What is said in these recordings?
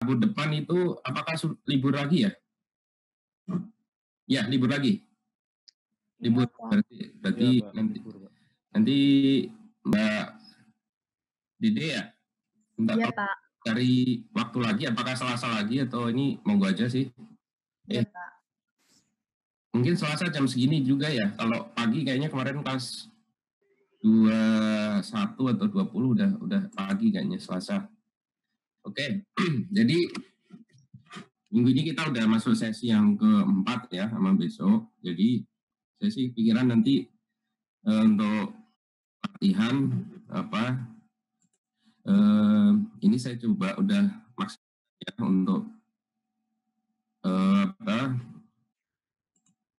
Rabu depan itu apakah libur lagi ya? Ya, libur lagi. Iya, Libur Pak. berarti Iya, Pak. nanti Libur, Pak. nanti Mbak Dede ya minta Iya, tolong Pak. cari waktu lagi, apakah Selasa lagi atau ini monggo aja sih. Iya, Pak. Mungkin Selasa jam segini juga ya. Kalau pagi kayaknya kemarin pas 21 atau 20 udah pagi kayaknya Selasa. Oke. Jadi minggu ini kita udah masuk sesi yang keempat ya sama besok. Jadi sesi pikiran nanti untuk latihan apa ini saya coba udah maksimal ya untuk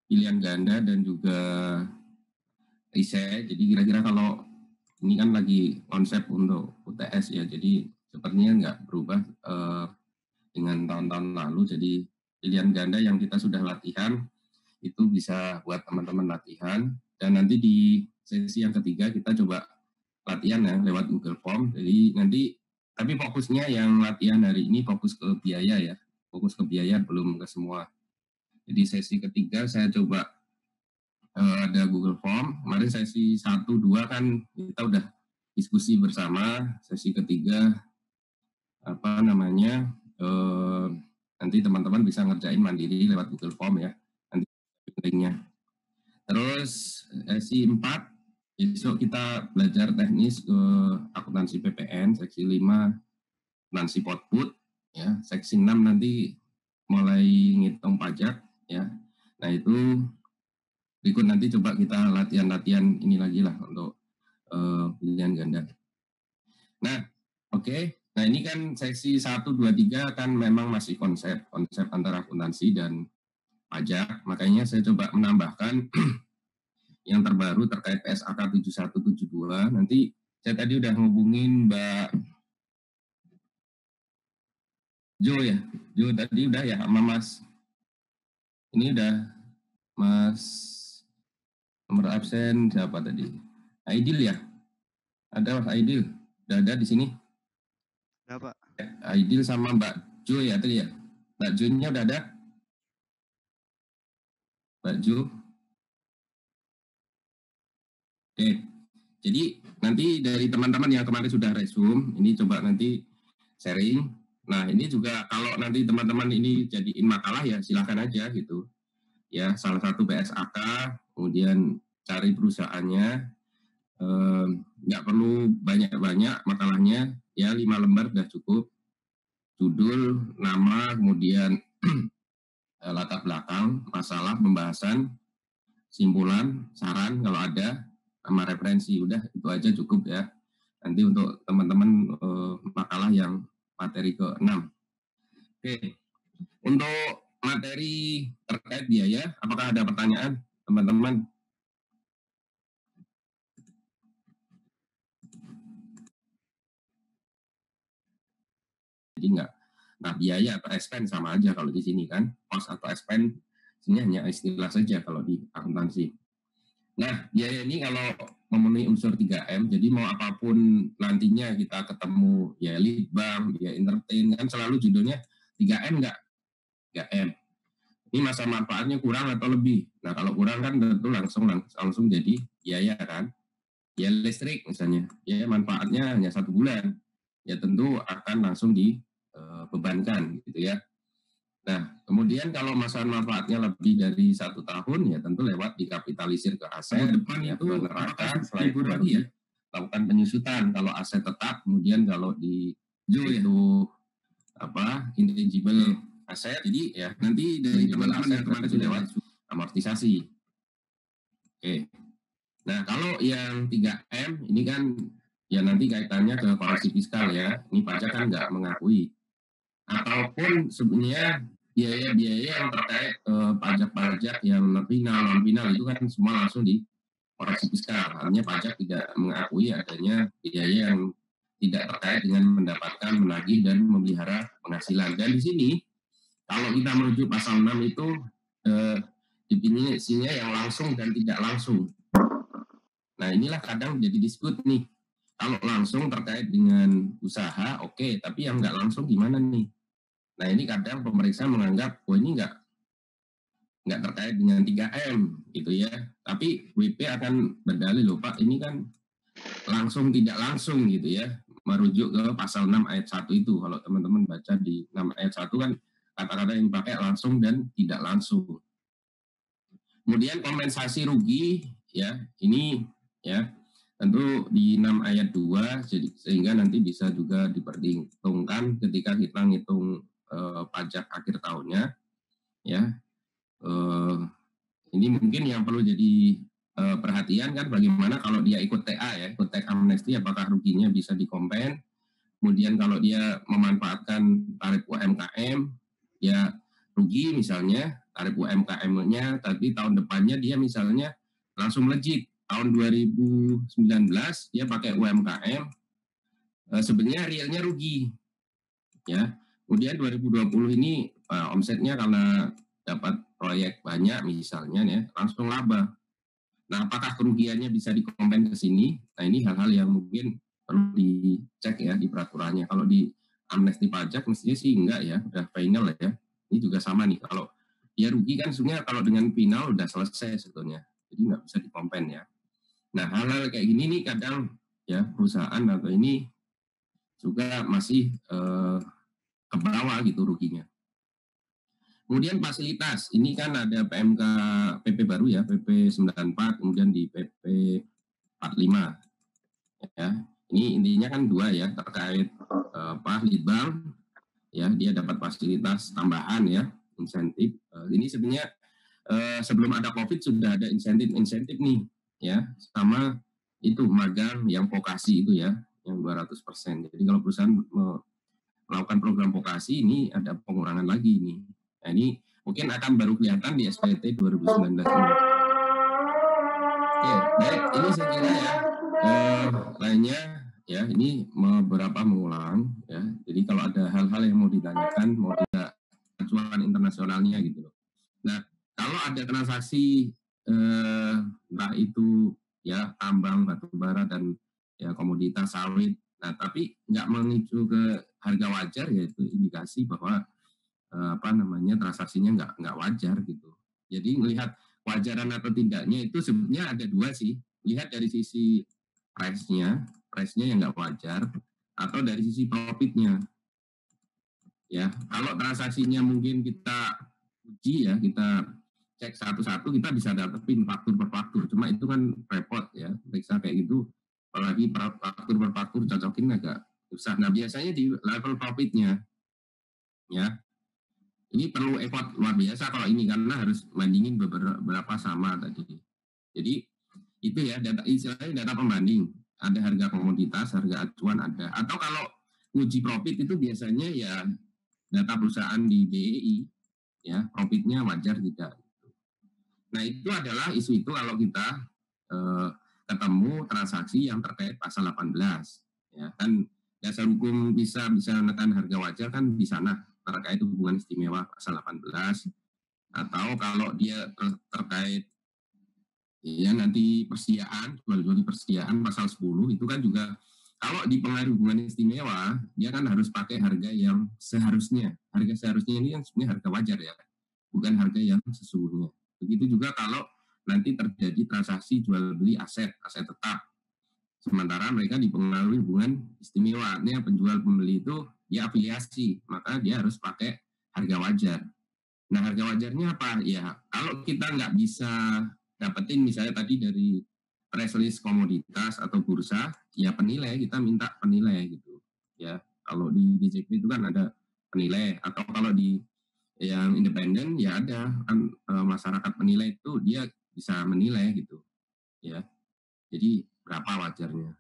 pilihan ganda dan juga riset. Jadi kira-kira kalau ini kan lagi konsep untuk UTS ya, jadi sepertinya nggak berubah dengan tahun-tahun lalu. Jadi pilihan ganda yang kita sudah latihan itu bisa buat teman-teman latihan, dan nanti di sesi yang ketiga kita coba latihan ya lewat Google Form. Jadi nanti tapi fokusnya yang latihan hari ini fokus ke biaya ya, fokus ke biaya belum ke semua. Jadi sesi ketiga saya coba ada Google Form. Kemarin sesi 1-2 kan kita udah diskusi bersama. Sesi ketiga nanti teman-teman bisa ngerjain mandiri lewat Google Form ya, nanti linknya. Terus sesi 4 besok kita belajar teknis ke akuntansi PPN, seksi 5 akuntansi output ya, seksi 6 nanti mulai ngitung pajak ya. Nah itu berikut nanti coba kita latihan-latihan ini lagi lah untuk pilihan ganda. Nah, oke. Nah, ini kan seksi 1, 2, 3 kan memang masih konsep antara akuntansi dan pajak. Makanya saya coba menambahkan yang terbaru terkait PSAK 7172. Nanti saya tadi udah ngubungin Mbak Jo ya. Jo tadi udah ya sama Mas. Ini udah Mas nomor absen siapa tadi? Aidil ya? Ada Mas Aidil. Udah ada di sini? Ya, Pak. Aidil sama Mbak Jo ya tadi ya? Mbak Jo-nya udah ada? Mbak Jo? Oke. Jadi nanti dari teman-teman yang kemarin sudah resume, ini coba nanti sharing. Nah, ini juga kalau nanti teman-teman ini jadiin makalah ya silakan aja gitu. Ya, salah satu PSAK, kemudian cari perusahaannya, nggak perlu banyak-banyak makalahnya, ya 5 lembar sudah cukup. Judul, nama, kemudian latar belakang, masalah, pembahasan, simpulan, saran kalau ada, sama referensi, udah itu aja cukup ya. Nanti untuk teman-teman makalah yang materi ke-6. Oke, untuk materi terkait biaya, apakah ada pertanyaan teman-teman? Jadi nggak biaya atau expense sama aja kalau di sini kan, cost atau expense ini hanya istilah saja kalau di akuntansi. Nah, biaya ini kalau memenuhi unsur 3M, jadi mau apapun nantinya kita ketemu ya lead bank, ya entertain, kan selalu judulnya 3M nggak? 3M. Ini masa manfaatnya kurang atau lebih. Nah, kalau kurang kan tentu langsung jadi biaya kan. Ya listrik misalnya, ya manfaatnya hanya 1 bulan. Ya tentu akan langsung dibebankan gitu ya. Nah, kemudian kalau masa manfaatnya lebih dari 1 tahun, ya tentu lewat dikapitalisir ke aset. Depan ya, itu neraca, libur lagi ya, lakukan penyusutan. Kalau aset tetap, kemudian kalau di itu intangible aset, jadi ya nanti dari teman-teman yang kemarin sudah lewat amortisasi. Oke. Nah, kalau yang 3M ini kan ya nanti kaitannya ke koreksi fiskal ya. Ini pajak kan nggak mengakui. Ataupun sebenarnya biaya-biaya yang terkait pajak-pajak yang nominal, non-nominal itu kan semua langsung di koreksi fiskal. Artinya pajak tidak mengakui adanya biaya yang tidak terkait dengan mendapatkan, menagih, dan memelihara penghasilan. Dan di sini, kalau kita merujuk pasal 6 itu definisinya yang langsung dan tidak langsung. Nah, inilah kadang jadi diskut nih. Kalau langsung terkait dengan usaha, oke, tapi yang nggak langsung gimana nih? Nah ini kadang pemeriksa menganggap, oh ini nggak terkait dengan 3M gitu ya. Tapi WP akan berdalil, loh Pak, ini kan langsung tidak langsung gitu ya, merujuk ke pasal 6 ayat 1 itu. Kalau teman-teman baca di 6 ayat 1 kan kata-kata yang dipakai langsung dan tidak langsung. Kemudian kompensasi rugi ya, ini ya tentu di 6 ayat 2 sehingga nanti bisa juga diperhitungkan ketika kita ngitung pajak akhir tahunnya ya. Ini mungkin yang perlu jadi perhatian kan, bagaimana kalau dia ikut TA ya, ikut tax amnesty, apakah ruginya bisa dikompen. Kemudian kalau dia memanfaatkan tarif UMKM, ya rugi misalnya tarif UMKM-nya, tapi tahun depannya dia misalnya langsung melejit. Tahun 2019 dia pakai UMKM, sebenarnya realnya rugi. Ya. Kemudian 2020 ini omsetnya karena dapat proyek banyak misalnya ya, langsung laba. Nah, apakah kerugiannya bisa dikompen ke sini? Nah, ini hal-hal yang mungkin perlu dicek ya di peraturannya. Kalau di amnesti pajak mestinya sih enggak ya, udah final ya. Ini juga sama nih, kalau dia rugi kan sebenarnya kalau dengan final udah selesai sebetulnya. Jadi nggak bisa dikompen ya. Nah, hal-hal kayak gini nih kadang ya perusahaan atau ini juga masih ke bawah gitu ruginya. Kemudian fasilitas, ini kan ada PMK PP baru ya, PP 94, kemudian di PP 45 ya. Ini intinya kan dua ya, terkait Litbang ya, dia dapat fasilitas tambahan ya, insentif. Ini sebenarnya sebelum ada Covid sudah ada insentif nih ya, sama itu magang yang vokasi itu ya, yang 200%. Jadi kalau perusahaan melakukan program vokasi ini ada pengurangan lagi nih. Nah ini mungkin akan baru kelihatan di SPT 2019 ini. Oke, baik, ini saya kira ya lainnya ya, ini beberapa mengulang ya. Jadi kalau ada hal-hal yang mau ditanyakan, mau tidak acuan internasionalnya gitu loh. Nah, kalau ada transaksi entah itu ya tambang batu bara dan ya komoditas sawit, nah tapi nggak mengicu ke harga wajar, yaitu indikasi bahwa transaksinya nggak wajar gitu. Jadi melihat wajaran atau tidaknya itu sebenarnya ada dua sih. Lihat dari sisi price-nya yang nggak wajar, atau dari sisi profitnya. Ya, kalau transaksinya mungkin kita uji ya, kita cek satu-satu, kita bisa dapetin faktur per faktur. Cuma itu kan repot ya, periksa kayak gitu. Apalagi faktur per faktur cocokin agak susah. Nah biasanya di level profitnya ya, ini perlu effort luar biasa kalau ini, karena harus bandingin beberapa sama tadi. Jadi itu ya data, istilahnya data pembanding. Ada harga komoditas, harga acuan ada. Atau kalau uji profit itu biasanya ya data perusahaan di BEI ya, profitnya wajar tidak. Nah itu adalah isu itu kalau kita ketemu transaksi yang terkait pasal 18 ya kan, dasar hukum bisa menekan harga wajar kan di sana terkait hubungan istimewa pasal 18, atau kalau dia terkait ya nanti persediaan, jual-jual di persediaan pasal 10 itu kan juga, kalau dipengaruhi hubungan istimewa dia kan harus pakai harga yang seharusnya. Harga seharusnya ini yang sebenarnya harga wajar ya, bukan harga yang sesungguhnya. Begitu juga kalau nanti terjadi transaksi jual beli aset tetap, sementara mereka dipengaruhi hubungan istimewa. Artinya penjual pembeli itu dia afiliasi, maka dia harus pakai harga wajar. Nah harga wajarnya apa? Ya kalau kita nggak bisa dapetin misalnya tadi dari press list komoditas atau bursa, ya penilai, kita minta penilai gitu. Ya kalau di DJP itu kan ada penilai, atau kalau di yang independen ya ada kan masyarakat penilai itu dia bisa menilai gitu ya. Jadi berapa wajarnya,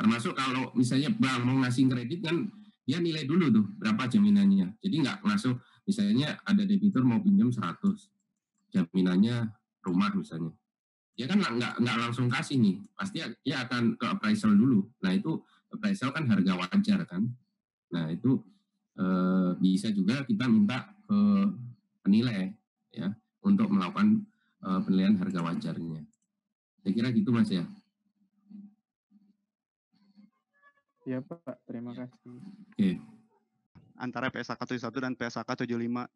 termasuk kalau misalnya bank mau ngasih kredit kan dia nilai dulu tuh berapa jaminannya. Jadi nggak langsung, misalnya ada debitur mau pinjam 100, jaminannya rumah misalnya, dia kan nggak langsung kasih nih, pasti dia akan ke appraisal dulu. Nah itu appraisal kan harga wajar kan. Nah itu bisa juga kita minta ke penilai ya untuk melakukan penilaian harga wajarnya. Saya kira gitu Mas ya. Ya Pak, terima kasih. Oke. antara PSAK 71 dan PSAK 75,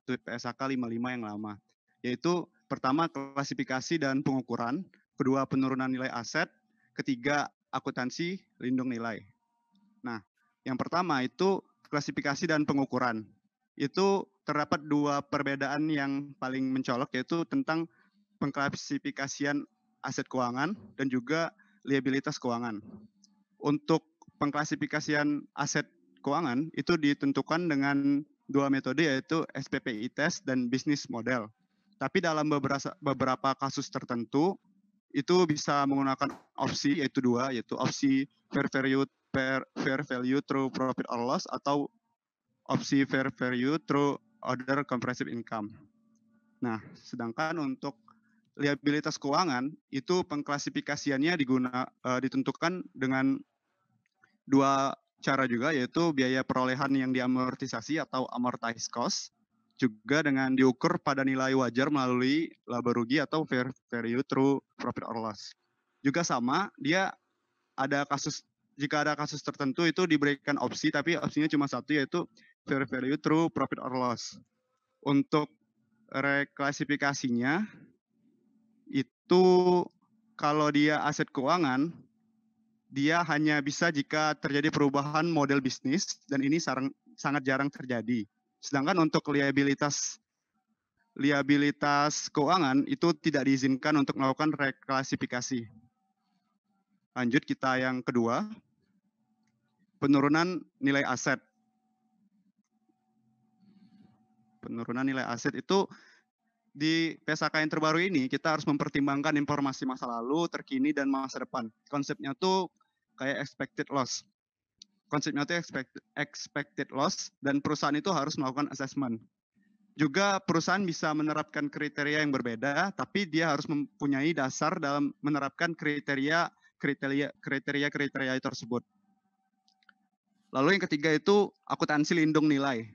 PSAK 55 yang lama. Yaitu pertama klasifikasi dan pengukuran, kedua penurunan nilai aset, ketiga akuntansi lindung nilai. Nah, yang pertama itu klasifikasi dan pengukuran. Itu terdapat dua perbedaan yang paling mencolok, yaitu tentang pengklasifikasian aset keuangan dan juga liabilitas keuangan. Untuk pengklasifikasian aset keuangan itu ditentukan dengan dua metode, yaitu SPPI test dan business model. Tapi dalam beberapa kasus tertentu itu bisa menggunakan opsi, yaitu dua, yaitu opsi fair value through profit or loss atau opsi fair value through other comprehensive income. Nah, sedangkan untuk liabilitas keuangan itu pengklasifikasiannya ditentukan dengan dua cara juga, yaitu biaya perolehan yang diamortisasi atau amortized cost, juga dengan diukur pada nilai wajar melalui laba rugi atau fair value through profit or loss. Juga sama, dia ada kasus, jika ada kasus tertentu itu diberikan opsi, tapi opsinya cuma satu, yaitu fair value through profit or loss. Untuk reklasifikasinya itu kalau dia aset keuangan, dia hanya bisa jika terjadi perubahan model bisnis, dan ini sangat jarang terjadi. Sedangkan untuk liabilitas keuangan itu tidak diizinkan untuk melakukan reklasifikasi. Lanjut kita yang kedua, penurunan nilai aset. Penurunan nilai aset itu di PSAK yang terbaru ini kita harus mempertimbangkan informasi masa lalu, terkini, dan masa depan. Konsepnya tuh kayak expected loss. Konsepnya itu expected loss, dan perusahaan itu harus melakukan assessment. Juga perusahaan bisa menerapkan kriteria yang berbeda, tapi dia harus mempunyai dasar dalam menerapkan kriteria tersebut. Lalu yang ketiga itu akuntansi lindung nilai.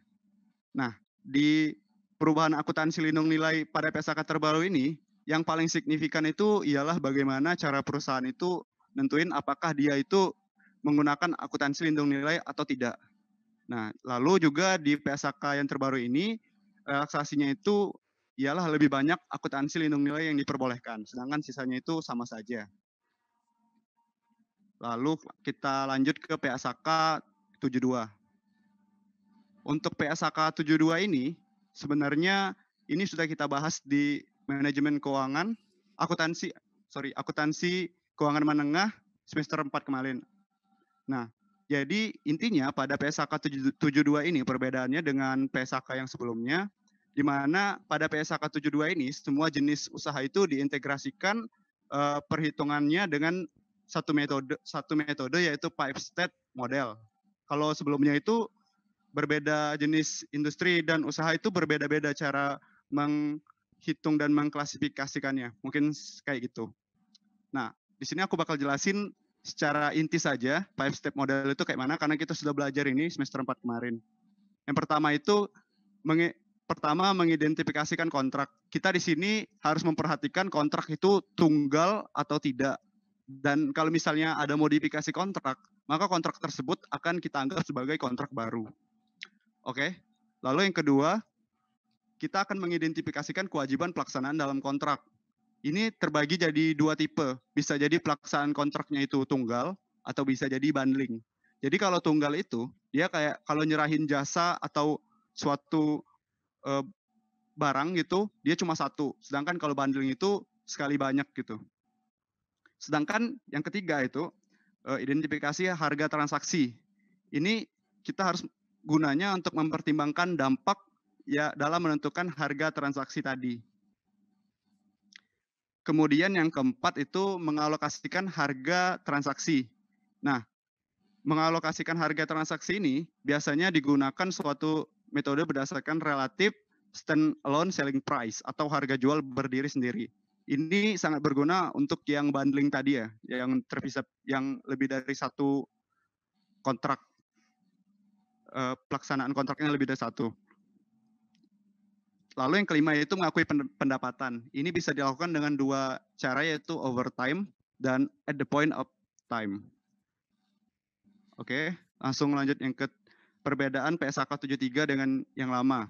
Nah, di perubahan akuntansi lindung nilai pada PSAK terbaru ini, yang paling signifikan itu ialah bagaimana cara perusahaan itu nentuin apakah dia itu menggunakan akuntansi lindung nilai atau tidak. Nah, lalu juga di PSAK yang terbaru ini, relaksasinya itu ialah lebih banyak akuntansi lindung nilai yang diperbolehkan, sedangkan sisanya itu sama saja. Lalu kita lanjut ke PSAK 72. Untuk PSAK 72 ini, sebenarnya ini sudah kita bahas di manajemen keuangan, akuntansi keuangan menengah semester 4 kemarin. Nah, jadi intinya pada PSAK 72 ini perbedaannya dengan PSAK yang sebelumnya, di mana pada PSAK 72 ini semua jenis usaha itu diintegrasikan perhitungannya dengan satu metode yaitu 5-step model. Kalau sebelumnya itu berbeda jenis industri dan usaha itu berbeda-beda cara menghitung dan mengklasifikasikannya. Mungkin kayak gitu. Nah, di sini aku bakal jelasin secara inti saja 5-step model itu kayak mana, karena kita sudah belajar ini semester 4 kemarin. Yang pertama itu mengidentifikasikan kontrak. Kita di sini harus memperhatikan kontrak itu tunggal atau tidak. Dan kalau misalnya ada modifikasi kontrak, maka kontrak tersebut akan kita anggap sebagai kontrak baru. Oke. Lalu yang kedua, kita akan mengidentifikasikan kewajiban pelaksanaan dalam kontrak. Ini terbagi jadi dua tipe. Bisa jadi pelaksanaan kontraknya itu tunggal atau bisa jadi bundling. Jadi kalau tunggal itu, dia kayak kalau nyerahin jasa atau suatu barang gitu, dia cuma satu. Sedangkan kalau bundling itu sekali banyak gitu. Sedangkan yang ketiga itu, identifikasi harga transaksi. Ini kita harus gunanya untuk mempertimbangkan dampak ya dalam menentukan harga transaksi tadi. Kemudian yang keempat itu mengalokasikan harga transaksi. Nah, mengalokasikan harga transaksi ini biasanya digunakan suatu metode berdasarkan relatif stand-alone selling price atau harga jual berdiri sendiri. Ini sangat berguna untuk yang bundling tadi ya, yang terpisah, yang lebih dari satu kontrak, pelaksanaan kontraknya lebih dari satu. Lalu yang kelima yaitu mengakui pendapatan. Ini bisa dilakukan dengan dua cara, yaitu over time dan at the point of time. Oke, langsung lanjut yang ke perbedaan PSAK 73 dengan yang lama.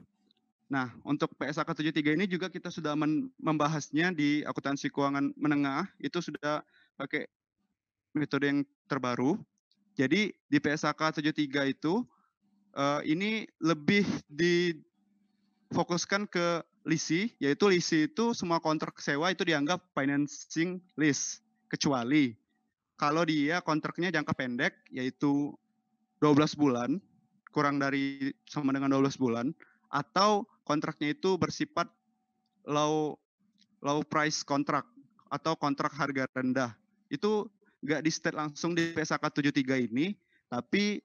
Nah, untuk PSAK 73 ini juga kita sudah membahasnya di akuntansi keuangan menengah, itu sudah pakai metode yang terbaru. Jadi di PSAK 73 itu ini lebih difokuskan ke lease, yaitu lease itu semua kontrak sewa itu dianggap financing lease, kecuali kalau dia kontraknya jangka pendek, yaitu 12 bulan, kurang dari sama dengan 12 bulan, atau kontraknya itu bersifat low price kontrak atau kontrak harga rendah. Itu nggak di state langsung di PSAK 73 ini, tapi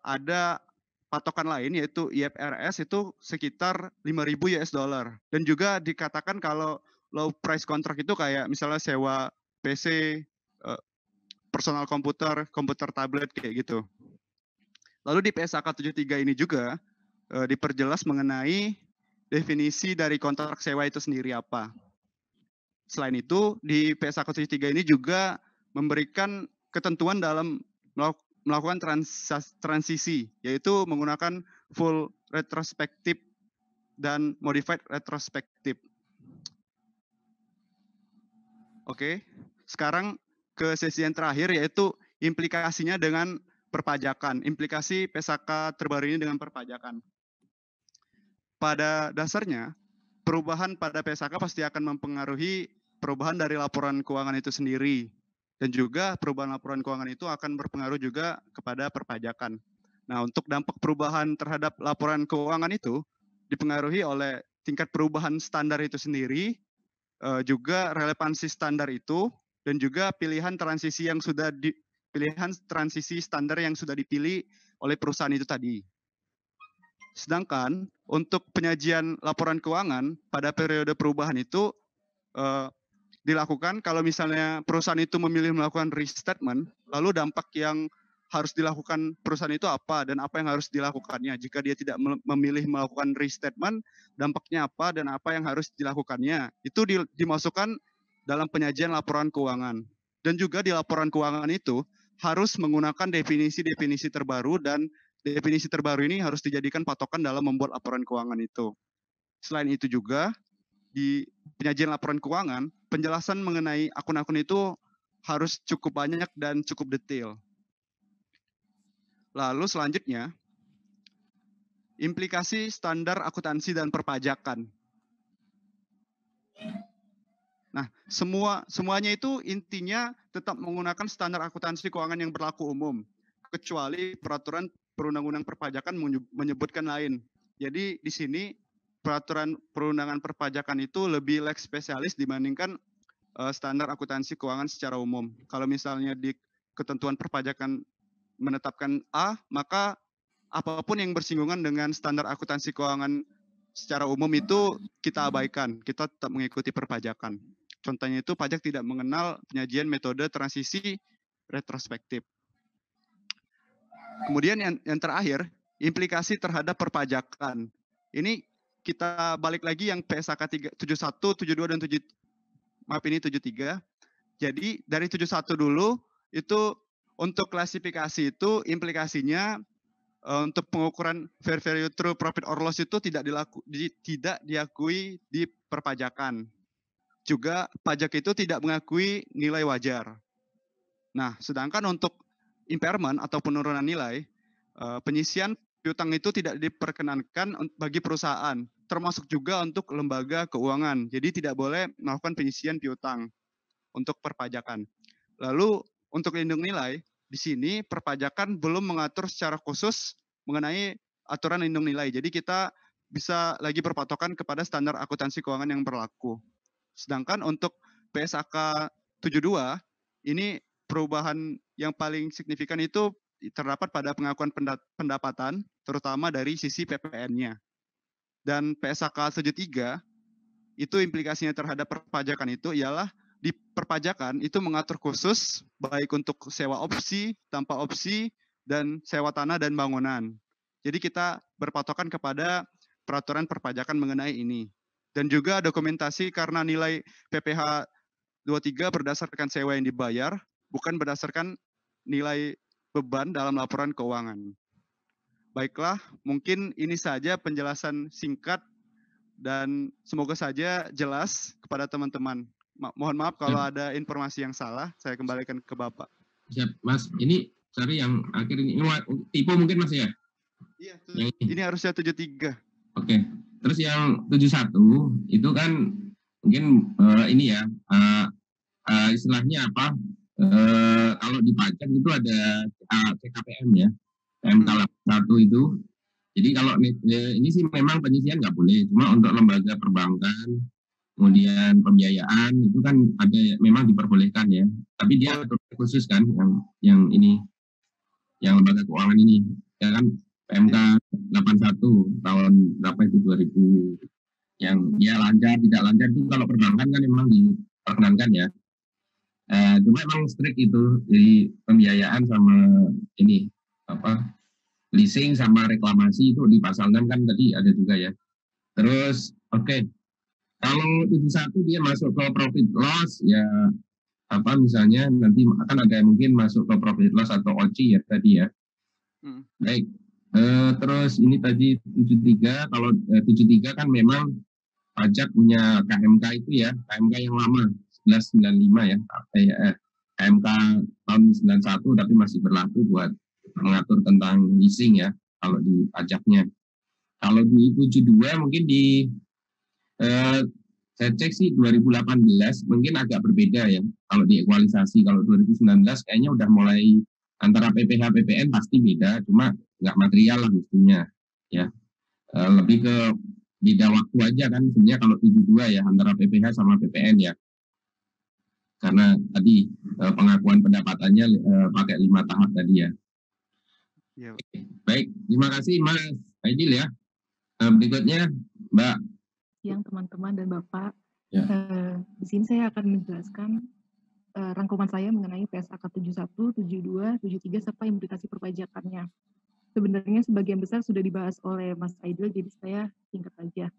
ada patokan lain yaitu IFRS itu sekitar 5.000 US dollar. Dan juga dikatakan kalau low price kontrak itu kayak misalnya sewa PC, personal komputer, komputer tablet kayak gitu. Lalu di PSAK 73 ini juga diperjelas mengenai definisi dari kontrak sewa itu sendiri apa. Selain itu, di PSAK 73 ini juga memberikan ketentuan dalam melakukan transisi, yaitu menggunakan full retrospektif dan modified retrospektif. Oke, sekarang ke sesi yang terakhir, yaitu implikasinya dengan perpajakan. Implikasi PSAK terbaru ini dengan perpajakan. Pada dasarnya, perubahan pada PSAK pasti akan mempengaruhi perubahan dari laporan keuangan itu sendiri. Dan juga perubahan laporan keuangan itu akan berpengaruh juga kepada perpajakan. Nah, untuk dampak perubahan terhadap laporan keuangan itu dipengaruhi oleh tingkat perubahan standar itu sendiri, juga relevansi standar itu, dan juga pilihan transisi standar yang sudah dipilih oleh perusahaan itu tadi. Sedangkan untuk penyajian laporan keuangan pada periode perubahan itu dilakukan kalau misalnya perusahaan itu memilih melakukan restatement, lalu dampak yang harus dilakukan perusahaan itu apa dan apa yang harus dilakukannya. Jika dia tidak memilih melakukan restatement, dampaknya apa dan apa yang harus dilakukannya. Itu dimasukkan dalam penyajian laporan keuangan. Dan juga di laporan keuangan itu harus menggunakan definisi-definisi terbaru, dan definisi terbaru ini harus dijadikan patokan dalam membuat laporan keuangan itu. Selain itu juga, di penyajian laporan keuangan, penjelasan mengenai akun-akun itu harus cukup banyak dan cukup detail. Lalu selanjutnya, implikasi standar akuntansi dan perpajakan. Nah, semuanya itu intinya tetap menggunakan standar akuntansi keuangan yang berlaku umum, kecuali peraturan perundang-undang perpajakan menyebutkan lain. Jadi di sini peraturan perundangan perpajakan itu lebih leg spesialis dibandingkan standar akuntansi keuangan secara umum. Kalau misalnya di ketentuan perpajakan menetapkan A, maka apapun yang bersinggungan dengan standar akuntansi keuangan secara umum itu kita abaikan, kita tetap mengikuti perpajakan. Contohnya itu pajak tidak mengenal penyajian metode transisi retrospektif. Kemudian yang terakhir, implikasi terhadap perpajakan. Ini kita balik lagi yang PSAK 71, 72 dan 73. Jadi dari 71 dulu itu untuk klasifikasi itu implikasinya untuk pengukuran fair value through profit or loss itu tidak diakui di perpajakan. Juga pajak itu tidak mengakui nilai wajar. Nah, sedangkan untuk impairment atau penurunan nilai, penyisian piutang itu tidak diperkenankan bagi perusahaan, termasuk juga untuk lembaga keuangan. Jadi tidak boleh melakukan penyisian piutang untuk perpajakan. Lalu untuk lindung nilai, di sini perpajakan belum mengatur secara khusus mengenai aturan lindung nilai. Jadi kita bisa lagi berpatokan kepada standar akuntansi keuangan yang berlaku. Sedangkan untuk PSAK 72, ini perubahan yang paling signifikan itu terdapat pada pengakuan pendapatan, terutama dari sisi PPN-nya. Dan PSAK 73, itu implikasinya terhadap perpajakan itu ialah di perpajakan itu mengatur khusus baik untuk sewa opsi, tanpa opsi, dan sewa tanah dan bangunan. Jadi kita berpatokan kepada peraturan perpajakan mengenai ini. Dan juga dokumentasi karena nilai PPh 23 berdasarkan sewa yang dibayar, bukan berdasarkan nilai beban dalam laporan keuangan. Baiklah, mungkin ini saja penjelasan singkat dan semoga saja jelas kepada teman-teman. Mohon maaf kalau Siap, ada informasi yang salah, saya kembalikan ke Bapak. siap. Mas, ini sorry yang akhir ini tipe mungkin Mas ya? Iya, Yang ini. ini harusnya 73. Oke. Terus yang 71 itu kan mungkin ini ya, istilahnya apa? Kalau di pajak itu ada CKPM ya, PMK 1 itu. Jadi kalau ini sih memang penyisian nggak boleh, cuma untuk lembaga perbankan, kemudian pembiayaan itu kan ada memang diperbolehkan ya. Tapi dia Oh, khusus kan yang ini, yang lembaga keuangan ini, ya kan PMK 81 tahun berapa itu 2000 yang dia lancar tidak lancar itu kalau perbankan kan memang diperkenankan ya. Cuma emang strict itu di pembiayaan sama ini apa leasing sama reklamasi itu di pasal 6 kan tadi ada juga ya. Terus oke, kalau 71 dia masuk ke profit loss ya apa misalnya nanti akan ada yang mungkin masuk ke profit loss atau OCI ya tadi ya. Baik. Terus ini tadi 73 kalau 73 kan memang pajak punya KMK itu ya, KMK yang lama 1195 ya. KMK tahun 91 tapi masih berlaku buat mengatur tentang leasing ya kalau di pajaknya. Kalau di 72 mungkin di saya cek sih 2018 mungkin agak berbeda ya kalau di ekualisasi. Kalau 2019 kayaknya udah mulai antara PPH PPN pasti beda, cuma nggak material lah mestinya ya. Lebih ke beda waktu aja kan sebenarnya kalau 72 ya antara PPH sama PPN ya. Karena tadi pengakuan pendapatannya pakai 5 tahap tadi ya. iya. Baik, terima kasih Mas Aidil ya. Berikutnya Mbak. Yang teman-teman dan Bapak, Ya. Di sini saya akan menjelaskan rangkuman saya mengenai PSAK 71, 72, 73 serta implikasi perpajakannya. Sebenarnya sebagian besar sudah dibahas oleh Mas Aidil, jadi saya singkat saja.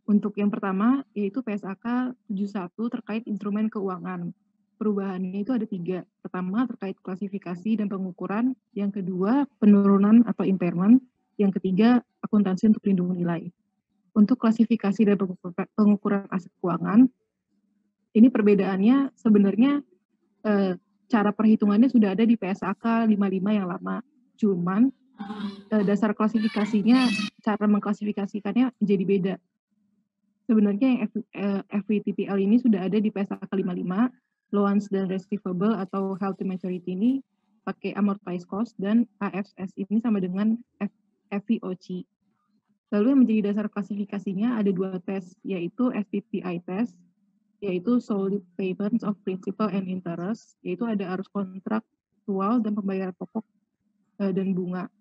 Untuk yang pertama, yaitu PSAK 71 terkait instrumen keuangan. Perubahannya itu ada 3. Pertama, terkait klasifikasi dan pengukuran. Yang kedua, penurunan atau impairment. Yang ketiga, akuntansi untuk lindung nilai. Untuk klasifikasi dan pengukuran aset keuangan, ini perbedaannya sebenarnya cara perhitungannya sudah ada di PSAK 55 yang lama. Cuman dasar klasifikasinya, cara mengklasifikasikannya jadi beda. Sebenarnya yang FVTPL ini sudah ada di PSAK 55, loans dan receivable atau held to maturity ini pakai amortized cost, dan AFS ini sama dengan FVOC. Lalu yang menjadi dasar klasifikasinya ada 2 tes, yaitu SPPI test, yaitu solid payments of principal and interest, yaitu ada arus kontraktual dan pembayaran pokok dan bunga.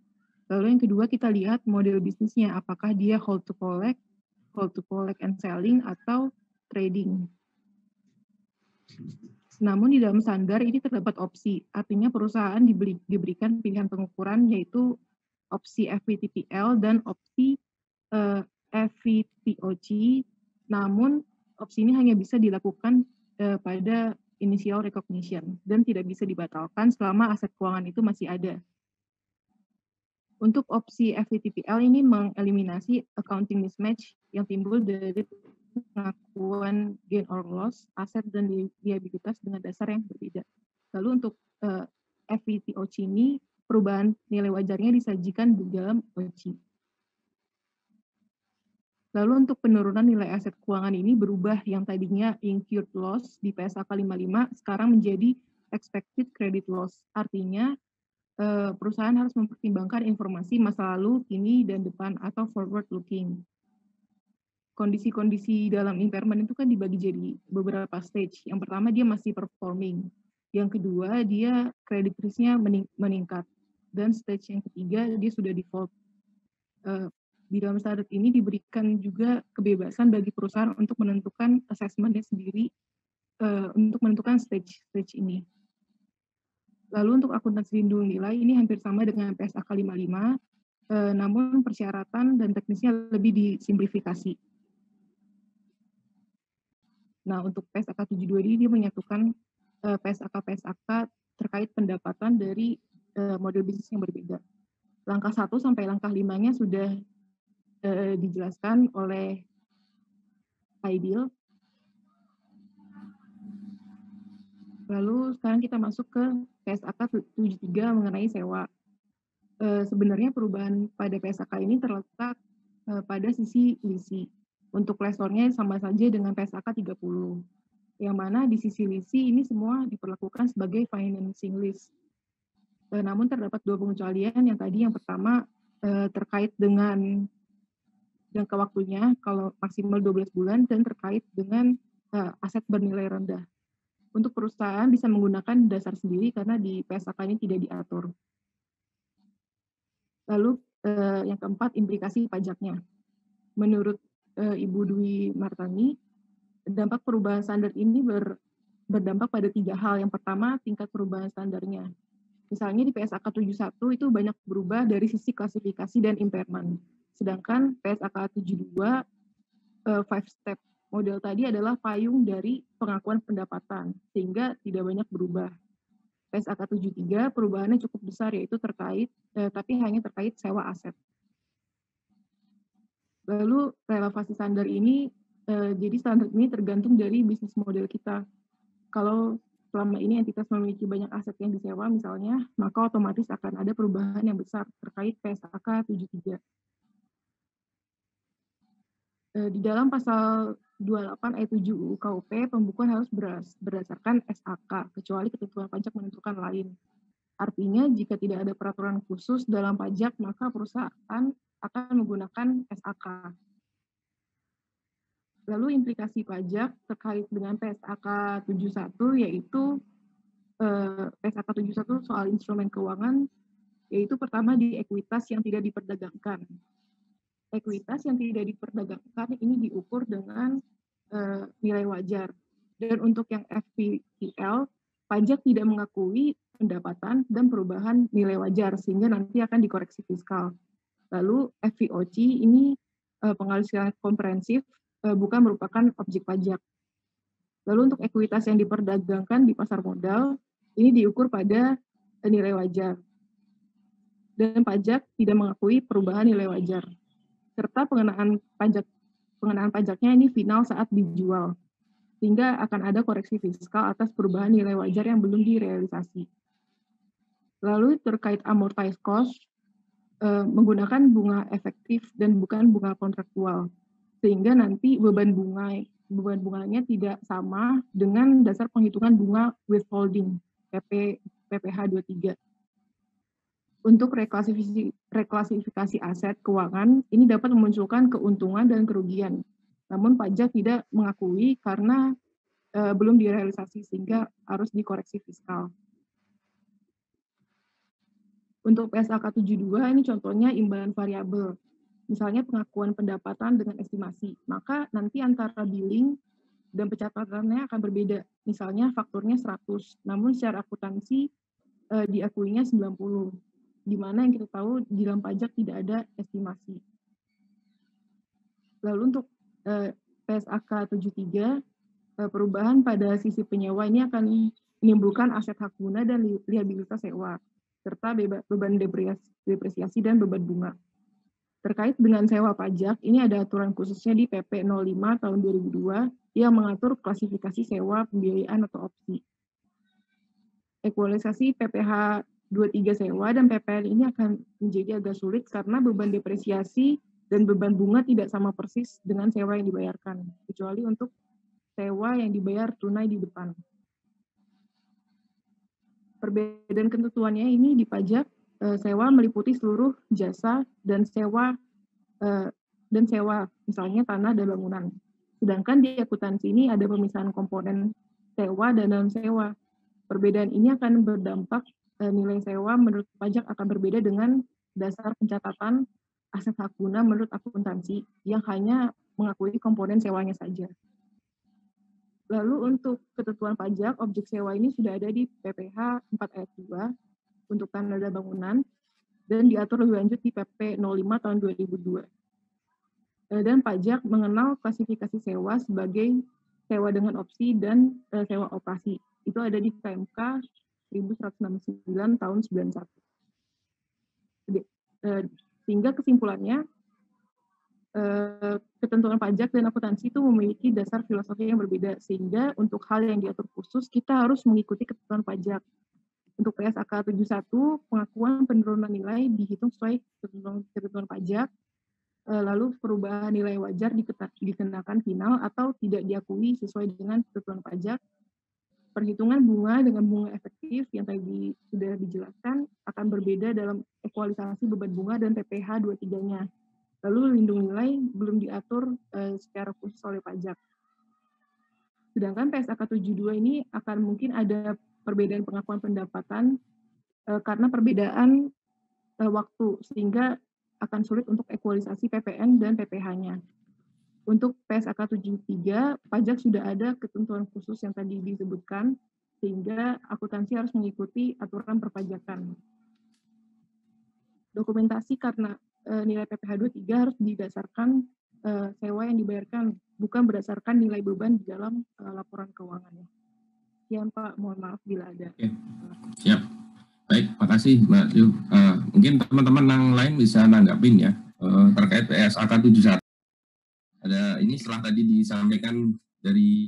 Lalu yang kedua kita lihat model bisnisnya, apakah dia hold to collect and selling, atau trading. Namun di dalam standar ini terdapat opsi, artinya perusahaan diberikan pilihan pengukuran yaitu opsi FVTPL dan opsi FVTOC, namun opsi ini hanya bisa dilakukan pada initial recognition dan tidak bisa dibatalkan selama aset keuangan itu masih ada. Untuk opsi FVTPL ini mengeliminasi accounting mismatch yang timbul dari pengakuan gain or loss, aset dan liabilitas dengan dasar yang berbeda. Lalu untuk FVTOC ini perubahan nilai wajarnya disajikan di dalam OC. Lalu untuk penurunan nilai aset keuangan ini berubah, yang tadinya incurred loss di PSAK 55 sekarang menjadi expected credit loss. Artinya perusahaan harus mempertimbangkan informasi masa lalu, kini, dan depan atau forward looking. Kondisi-kondisi dalam impairment itu kan dibagi jadi beberapa stage. Yang pertama dia masih performing. Yang kedua dia credit risk-nya meningkat. Dan stage yang ketiga dia sudah default. Di dalam standar ini diberikan juga kebebasan bagi perusahaan untuk menentukan assessment-nya sendiri untuk menentukan stage ini. Lalu untuk akuntansi lindung nilai ini hampir sama dengan PSAK 55, namun persyaratan dan teknisnya lebih disimplifikasi. Nah, untuk PSAK 72 ini dia menyatukan PSAK terkait pendapatan dari model bisnis yang berbeda. Langkah 1 sampai langkah 5-nya sudah dijelaskan oleh Aidil. Lalu sekarang kita masuk ke PSAK 73 mengenai sewa. Sebenarnya perubahan pada PSAK ini terletak pada sisi lisi. Untuk lesornya sama saja dengan PSAK 30. Yang mana di sisi lisi ini semua diperlakukan sebagai financing lease. Namun terdapat 2 pengecualian yang tadi yang pertama terkait dengan jangka waktunya kalau maksimal 12 bulan dan terkait dengan aset bernilai rendah. Untuk perusahaan bisa menggunakan dasar sendiri karena di PSAK ini tidak diatur. Lalu yang keempat implikasi pajaknya. Menurut Ibu Dwi Martani, dampak perubahan standar ini berdampak pada 3 hal. Yang pertama, tingkat perubahan standarnya. Misalnya di PSAK 71 itu banyak berubah dari sisi klasifikasi dan impairment. Sedangkan PSAK 72, 5 step model tadi adalah payung dari pengakuan pendapatan, sehingga tidak banyak berubah. PSAK 73 perubahannya cukup besar, yaitu tapi hanya terkait sewa aset. Lalu relevasi standar ini, jadi standar ini tergantung dari bisnis model kita. Kalau selama ini entitas memiliki banyak aset yang disewa misalnya, maka otomatis akan ada perubahan yang besar terkait PSAK 73. Di dalam pasal 28 ayat 7 UU KUP, pembukuan harus berdasarkan SAK, kecuali ketentuan pajak menentukan lain. Artinya, jika tidak ada peraturan khusus dalam pajak, maka perusahaan akan menggunakan SAK. Lalu implikasi pajak terkait dengan PSAK 71, yaitu PSAK 71 soal instrumen keuangan, yaitu pertama di ekuitas yang tidak diperdagangkan. Ekuitas yang tidak diperdagangkan ini diukur dengan nilai wajar. Dan untuk yang FPTL, pajak tidak mengakui pendapatan dan perubahan nilai wajar, sehingga nanti akan dikoreksi fiskal. Lalu FVOC ini penghasilan komprehensif, bukan merupakan objek pajak. Lalu untuk ekuitas yang diperdagangkan di pasar modal, ini diukur pada nilai wajar. Dan pajak tidak mengakui perubahan nilai wajar. Serta pengenaan pajaknya ini final saat dijual. Sehingga akan ada koreksi fiskal atas perubahan nilai wajar yang belum direalisasi. Lalu terkait amortized cost, menggunakan bunga efektif dan bukan bunga kontraktual. Sehingga nanti beban bunganya tidak sama dengan dasar penghitungan bunga withholding PPh 23. Untuk reklasifikasi aset keuangan, ini dapat memunculkan keuntungan dan kerugian. Namun pajak tidak mengakui karena belum direalisasi sehingga harus dikoreksi fiskal. Untuk PSAK 72 ini contohnya imbalan variabel. Misalnya pengakuan pendapatan dengan estimasi, maka nanti antara billing dan pencatatannya akan berbeda. Misalnya fakturnya 100, namun secara akuntansi diakuinya 90. Di mana yang kita tahu di dalam pajak tidak ada estimasi. Lalu untuk PSAK 73, perubahan pada sisi penyewa ini akan menimbulkan aset hak guna dan liabilitas sewa, serta beban depresiasi dan beban bunga. Terkait dengan sewa pajak, ini ada aturan khususnya di PP 05 tahun 2002 yang mengatur klasifikasi sewa, pembiayaan atau opsi. Ekualisasi PPh 23 sewa dan PPN ini akan menjadi agak sulit karena beban depresiasi dan beban bunga tidak sama persis dengan sewa yang dibayarkan, kecuali untuk sewa yang dibayar tunai di depan. Perbedaan ketentuannya ini di pajak, sewa meliputi seluruh jasa dan sewa misalnya tanah dan bangunan. Sedangkan di akuntansi ini ada pemisahan komponen sewa dan non sewa. Perbedaan ini akan berdampak nilai sewa menurut pajak akan berbeda dengan dasar pencatatan aset hak guna menurut akuntansi yang hanya mengakui komponen sewanya saja. Lalu untuk ketentuan pajak, objek sewa ini sudah ada di PPh 4 ayat 2 untuk tanah dan bangunan dan diatur lebih lanjut di PP 05 tahun 2002. Dan pajak mengenal klasifikasi sewa sebagai sewa dengan opsi dan sewa operasi. Itu ada di KMK 1169 tahun 91. Sehingga kesimpulannya, ketentuan pajak dan akuntansi itu memiliki dasar filosofi yang berbeda, sehingga untuk hal yang diatur khusus kita harus mengikuti ketentuan pajak. Untuk PSAK 71, pengakuan penurunan nilai dihitung sesuai ketentuan pajak, lalu perubahan nilai wajar dikenakan final atau tidak diakui sesuai dengan ketentuan pajak. Perhitungan bunga dengan bunga efektif yang tadi sudah dijelaskan akan berbeda dalam ekualisasi beban bunga dan PPh 23-nya. Lalu lindung nilai belum diatur secara khusus oleh pajak. Sedangkan PSAK 72 ini akan mungkin ada perbedaan pengakuan pendapatan karena perbedaan waktu, sehingga akan sulit untuk ekualisasi PPN dan PPh-nya. Untuk PSAK 73, pajak sudah ada ketentuan khusus yang tadi disebutkan, sehingga akuntansi harus mengikuti aturan perpajakan. Dokumentasi karena nilai PPh 23 harus didasarkan sewa yang dibayarkan, bukan berdasarkan nilai beban di dalam laporan keuangannya. Sekian Pak, mohon maaf bila ada. Oke. Siap. Baik, makasih Mbak Ju. Mungkin teman-teman yang lain bisa nanggapin ya terkait PSAK 71. Ada ini setelah tadi disampaikan dari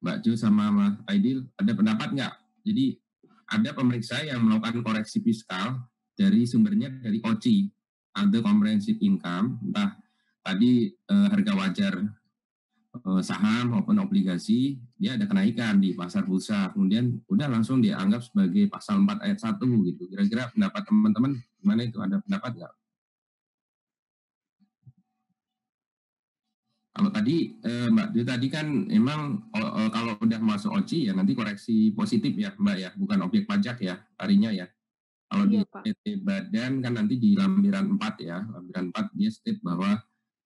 Mbak Ju sama Mas Aidil, ada pendapat nggak? Jadi ada pemeriksa yang melakukan koreksi fiskal dari sumbernya dari OCI, Other Comprehensive Income, entah tadi harga wajar saham maupun obligasi, dia ada kenaikan di pasar bursa, kemudian udah langsung dianggap sebagai pasal 4 ayat 1 gitu. Kira-kira pendapat teman-teman gimana itu? Ada pendapat nggak? Kalau tadi Mbak Dwi tadi kan emang kalau udah masuk OCI ya nanti koreksi positif ya Mbak ya, bukan objek pajak ya harinya ya. Kalau Iya, di Pak. PT Badan kan nanti di lampiran 4 ya, lampiran 4 dia state bahwa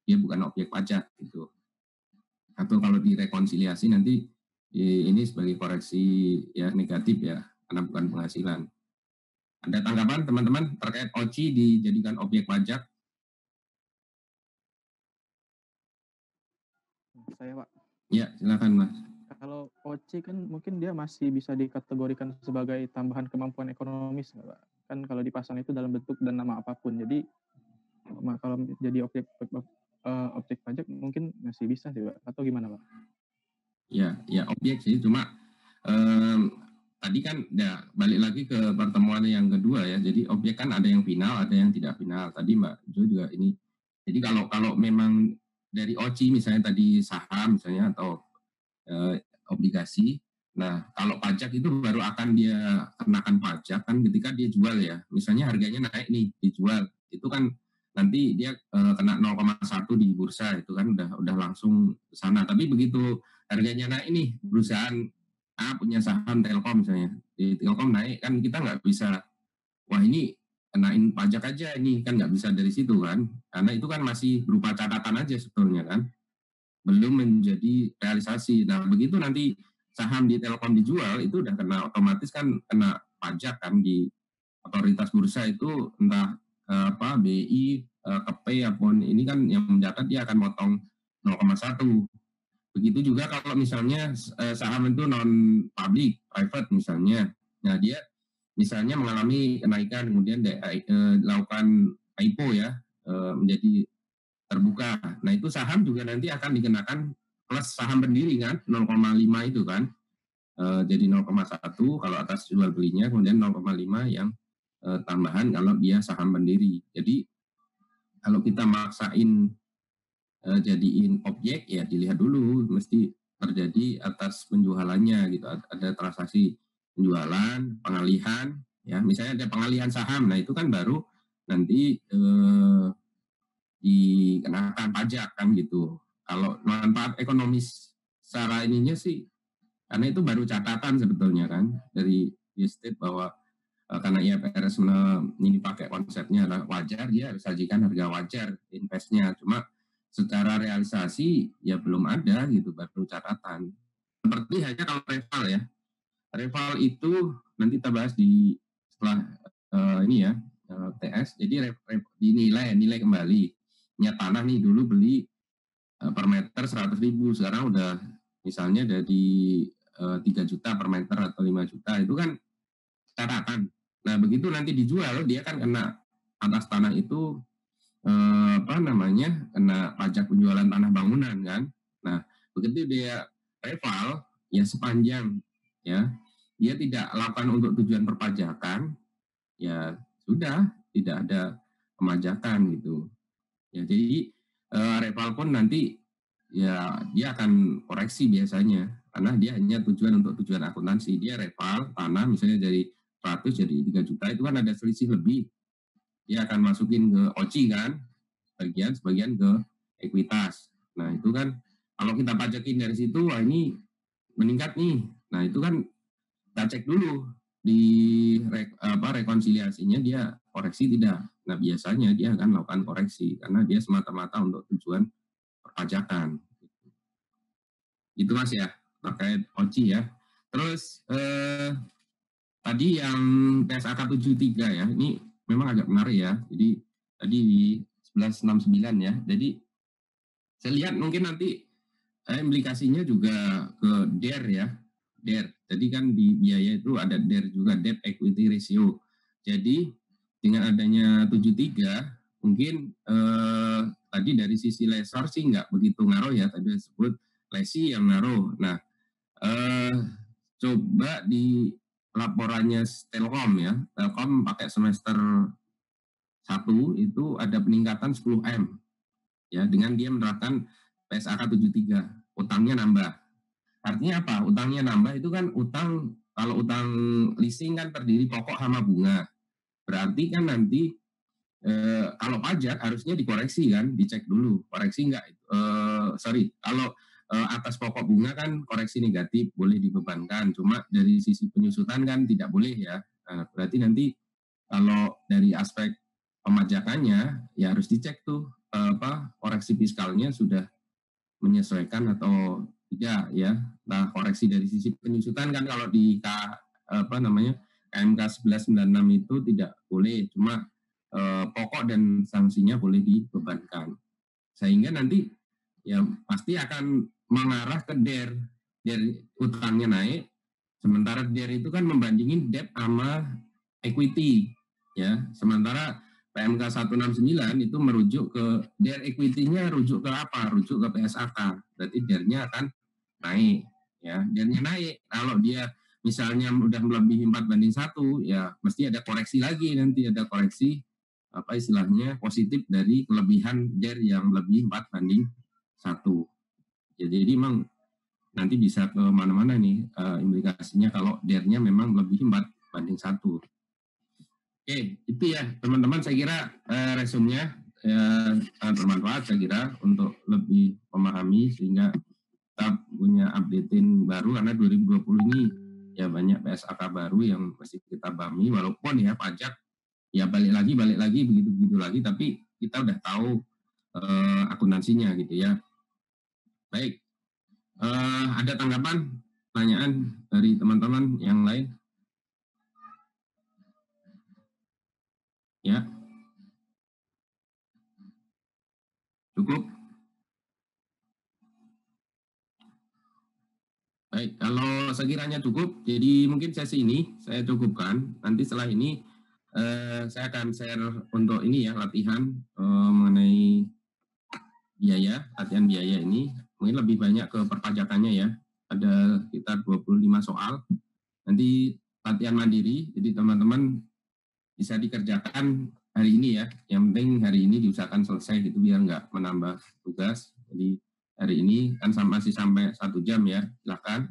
dia bukan objek pajak gitu. Atau kalau direkonsiliasi nanti ini sebagai koreksi ya negatif ya, karena bukan penghasilan. Ada tanggapan teman-teman terkait OCI dijadikan objek pajak? Saya Pak. Ya, silakan Mas. Kalau OCI kan mungkin dia masih bisa dikategorikan sebagai tambahan kemampuan ekonomis, nggak Pak? Kan kalau dipasang itu dalam bentuk dan nama apapun. Jadi kalau jadi objek pajak mungkin masih bisa sih Pak. Atau gimana Pak? Ya objek sih. Cuma tadi kan ya balik lagi ke pertemuan yang kedua ya. Jadi objek kan ada yang final, ada yang tidak final. Tadi Mbak Jo juga ini. Jadi kalau memang dari OCI misalnya tadi saham misalnya atau obligasi. Nah, kalau pajak itu baru akan dia kenakan pajak kan ketika dia jual ya. Misalnya harganya naik nih, dijual. Itu kan nanti dia kena 0,1 di bursa, itu kan udah langsung ke sana. Tapi begitu harganya naik nih, perusahaan A punya saham Telkom misalnya. Di Telkom naik kan kita nggak bisa, wah ini kenain pajak aja ini, kan nggak bisa dari situ kan. Karena itu kan masih berupa catatan aja sebetulnya kan. Belum menjadi realisasi. Nah, begitu nanti saham di Telkom dijual, itu udah kena otomatis kan kena pajak kan di otoritas bursa itu, entah BI, KP apapun ini kan yang mencatat dia akan motong 0,1. Begitu juga kalau misalnya saham itu non public, private misalnya. Nah, dia misalnya mengalami kenaikan kemudian dilakukan IPO ya, menjadi terbuka. Nah, itu saham juga nanti akan dikenakan plus saham berdiri kan, 0,5 itu kan. Jadi 0,1 kalau atas jual belinya, kemudian 0,5 yang tambahan kalau dia saham berdiri. Jadi kalau kita maksain jadiin objek, ya dilihat dulu mesti terjadi atas penjualannya gitu. Ada transaksi penjualan, pengalihan, ya misalnya ada pengalihan saham, nah itu kan baru nanti dikenakan pajak kan gitu. Kalau manfaat ekonomis secara ininya sih, karena itu baru catatan sebetulnya kan dari estate bahwa karena IFRS ini pakai konsepnya wajar, dia harus sajikan harga wajar investnya. Cuma secara realisasi ya belum ada gitu, baru catatan. Seperti hanya kalau reval ya, reval itu nanti kita bahas di setelah ini ya TS. Jadi dinilai kembali. Punya tanah nih dulu beli per meter 100.000, sekarang udah misalnya dari 3 juta per meter atau 5 juta, itu kan catatan. Nah begitu nanti dijual dia kan kena atas tanah itu kena pajak penjualan tanah bangunan kan. Nah, begitu dia reval ya sepanjang ya dia tidak lakukan untuk tujuan perpajakan, ya sudah tidak ada pemajakan gitu. Ya jadi reval pun nanti ya dia akan koreksi biasanya karena dia hanya tujuan untuk tujuan akuntansi. Dia reval tanah misalnya dari 100 jadi 3 juta itu kan ada selisih lebih. Dia akan masukin ke OCI kan, sebagian ke ekuitas. Nah, itu kan kalau kita pajakin dari situ, wah ini meningkat nih. Nah, itu kan kita cek dulu di rekonsiliasinya dia koreksi tidak. Nah, biasanya dia akan melakukan koreksi karena dia semata-mata untuk tujuan perpajakan. Itu Mas ya, terkait OCI ya. Terus tadi yang PSAK 73 ya, ini memang agak menarik ya. Jadi tadi di 1169 ya. Jadi saya lihat mungkin nanti implikasinya juga ke DER ya. DER. Jadi kan di biaya itu ada DER juga, debt equity ratio. Jadi dengan adanya 73 mungkin tadi dari sisi lessor sih nggak begitu ngaruh ya. Tadi disebut lessee yang ngaruh. Nah, coba di laporannya Telkom ya. Telkom pakai semester 1 itu ada peningkatan 10 M ya dengan dia menerapkan PSAK 73. Utangnya nambah. Artinya apa? Utangnya nambah itu kan utang, kalau utang leasing kan terdiri pokok sama bunga. Berarti kan nanti kalau pajak harusnya dikoreksi kan, dicek dulu. Koreksi enggak? Kalau atas pokok bunga kan koreksi negatif boleh dibebankan, cuma dari sisi penyusutan kan tidak boleh ya. Nah, berarti nanti kalau dari aspek pemajakannya ya harus dicek tuh koreksi fiskalnya sudah menyesuaikan atau tidak ya. Nah, koreksi dari sisi penyusutan kan kalau di KMK 1196 itu tidak boleh, cuma pokok dan sanksinya boleh dibebankan. Sehingga nanti ya pasti akan mengarah ke DER. DER utangnya naik, sementara DER itu kan membandingin debt sama equity ya. Sementara PMK 169 itu merujuk ke DER equity-nya, rujuk ke apa? Rujuk ke PSAK. Berarti DER-nya akan naik ya. DER-nya naik. Kalau dia misalnya udah melebihi 4:1 ya mesti ada koreksi lagi, nanti ada koreksi apa istilahnya positif dari kelebihan DER yang lebih 4:1. Jadi memang nanti bisa ke mana-mana nih implikasinya kalau DER-nya memang lebih 4:1. Oke, itu ya teman-teman, saya kira resumnya sangat bermanfaat saya kira untuk lebih memahami sehingga kita punya updatein baru karena 2020 ini ya banyak PSAK baru yang mesti kita pahami, walaupun ya pajak ya balik lagi begitu lagi, tapi kita udah tahu akuntansinya gitu ya. Baik, ada tanggapan, pertanyaan dari teman-teman yang lain? Ya, cukup. Baik, kalau sekiranya cukup, jadi mungkin sesi ini saya cukupkan. Nanti setelah ini saya akan share untuk ini ya latihan mengenai biaya, latihan biaya ini mungkin lebih banyak ke perpajakannya ya. Ada sekitar 25 soal. Nanti latihan mandiri, jadi teman-teman bisa dikerjakan hari ini ya. Yang penting hari ini diusahakan selesai gitu biar nggak menambah tugas. Jadi hari ini kan masih sampai 1 jam ya, silakan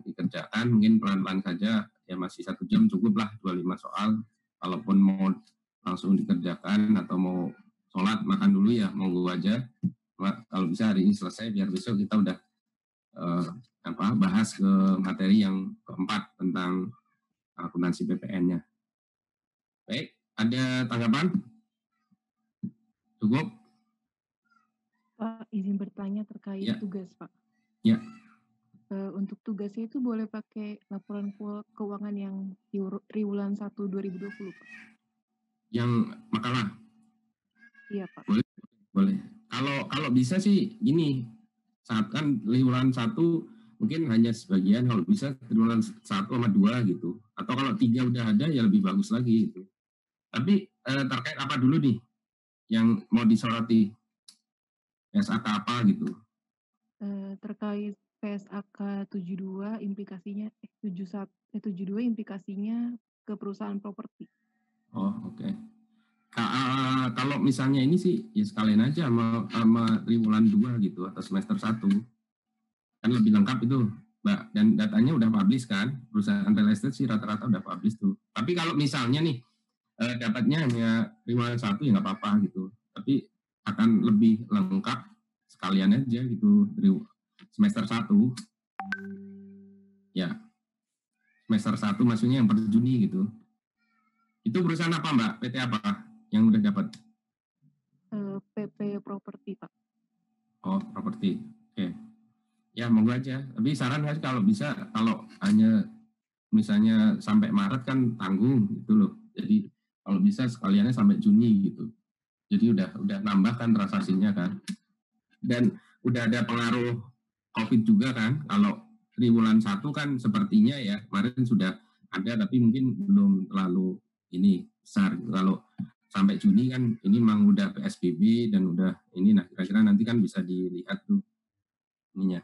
dikerjakan. Mungkin pelan-pelan saja ya, masih 1 jam cukup lah 25 soal. Kalaupun mau langsung dikerjakan atau mau sholat makan dulu ya monggo aja. Kalau bisa hari ini selesai biar besok kita udah bahas ke materi yang keempat tentang akuntansi PPN-nya. Baik, ada tanggapan? Cukup? Pak, izin bertanya terkait ya. Tugas, Pak. Ya. Untuk tugasnya itu boleh pakai laporan keuangan yang triwulan 1 2020, Pak? Yang makalah? Iya, Pak. Boleh. Kalau bisa sih gini, saat kan triwulan 1 mungkin hanya sebagian, kalau bisa triwulan 1 sama 2 gitu. Atau kalau 3 udah ada ya lebih bagus lagi gitu. Tapi terkait apa dulu nih yang mau disoroti? PSAK apa gitu? Terkait PSAK 72 implikasinya 72 implikasinya ke perusahaan properti. Oh, oke. Kalau misalnya ini sih ya sekalian aja sama triwulan 2 gitu atau semester 1. Kan lebih lengkap itu, Mbak. Dan datanya udah publish kan? Perusahaan real estate sih rata-rata udah publish tuh. Tapi kalau misalnya nih dapatnya hanya triwulan 1 ya nggak apa-apa gitu. Tapi akan lebih lengkap sekalian aja gitu semester 1. Ya, semester 1 maksudnya yang per Juni gitu. Itu perusahaan apa, Mbak? PT apa yang udah dapat? PP Properti, Pak. Oh, properti. Oke. Ya, monggo aja. Tapi saran kan kalau bisa, kalau hanya misalnya sampai Maret kan tanggung gitu loh. Jadi kalau bisa sekaliannya sampai Juni gitu. Jadi udah nambah kan transaksinya kan. Dan udah ada pengaruh COVID juga kan. Kalau triwulan 1 kan sepertinya ya kemarin sudah ada tapi mungkin belum terlalu ini besar. Kalau sampai Juni kan ini memang udah PSBB dan udah ini, nah kira-kira nanti kan bisa dilihat tuh ininya.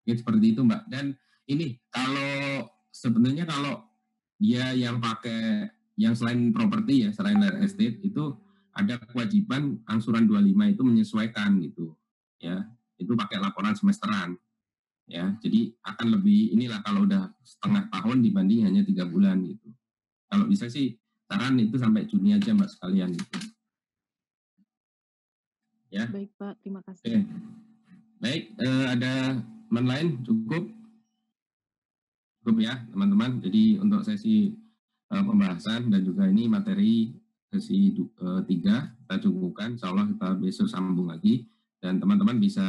Ya, seperti itu Mbak. Dan ini kalau sebenarnya kalau dia yang pakai yang selain properti ya, selain real estate itu ada kewajiban angsuran 25 itu menyesuaikan gitu. Ya, itu pakai laporan semesteran. Ya, jadi akan lebih inilah kalau udah setengah tahun dibanding hanya 3 bulan gitu. Kalau bisa sih saran itu sampai Juni aja Mbak sekalian gitu. Ya. Baik Pak, terima kasih. Oke. Baik, ada teman lain cukup ya teman-teman. Jadi untuk sesi pembahasan dan juga ini materi sesi 3 kita cukupkan. Insya Allah kita besok sambung lagi dan teman-teman bisa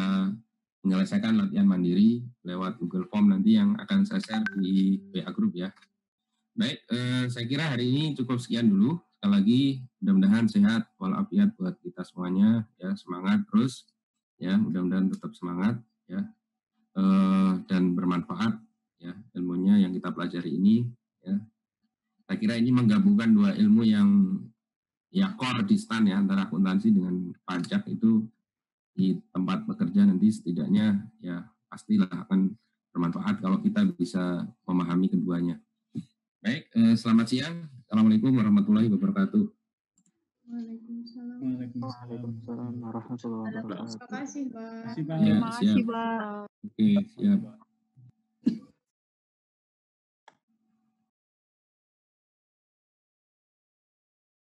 menyelesaikan latihan mandiri lewat Google Form nanti yang akan saya share di WA Group ya. Baik, saya kira hari ini cukup sekian dulu. Sekali lagi mudah-mudahan sehat walafiat buat kita semuanya ya, semangat terus ya, mudah-mudahan tetap semangat ya, dan bermanfaat ya ilmunya yang kita pelajari ini ya. Saya kira ini menggabungkan dua ilmu yang ya core distan ya antara akuntansi dengan pajak itu di tempat bekerja nanti setidaknya ya pastilah akan bermanfaat kalau kita bisa memahami keduanya. Baik, selamat siang. Assalamualaikum warahmatullahi wabarakatuh. Waalaikumsalam. Waalaikumsalam warahmatullahi wabarakatuh. Terima kasih, Pak. Ya, siap. Pak. Oke, siap.